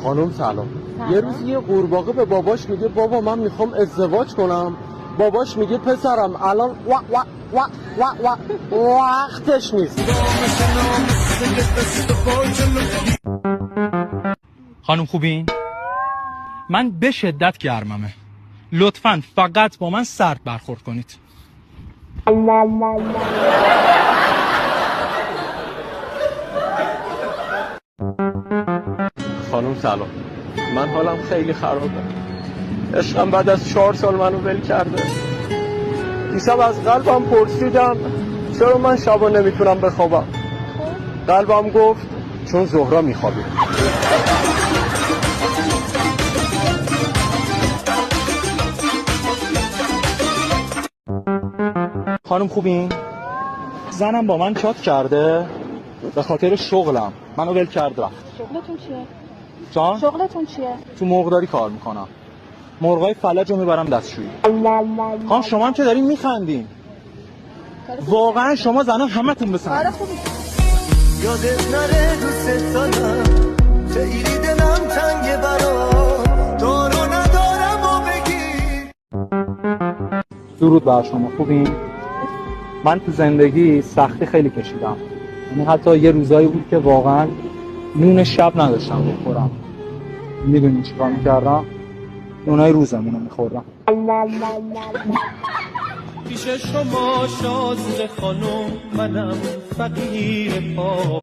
خانم سلام. یه روز یه قورباغه به باباش میگه بابا من میخوام ازدواج کنم. باباش میگه پسرم الان وقتش نیست. خانم خوبین؟ من به شدت گرممه، لطفاً فقط با من سرد برخورد کنید. خانم سلام، من حالم خیلی خرابه. عشقم بعد از 4 سال منو ول کرده. دیشب از قلبم پرسیدم چرا من شبا نمیتونم بخوابم. قلبم گفت چون زهرا میخوابه. خانم خوبین؟ زنم با من چات کرده به خاطر شغلم، منو ول کرد رفت. شغلتون چیه؟ جان؟ شغلتون چیه؟ تو مرغداری کار میکنم، مرغای فلج رو میبرم دستشویی. خانم شما هم که دارین میخندین، واقعا شما زنم همتون بسن. کار خوبی. یادت نره دوست دارم، خیلی دلم تنگه برات، دارو ندارم و بگی. درود بر شما، خوبین؟ من تو زندگی سختی خیلی کشیدم، یعنی حتی یه روزایی بود که واقعا نون شب نداشتم بخورم. میدونین چیکار میکردم؟ نونای روزمونو میخوردم. پیش شما شازده خانم، منم فقیر پا.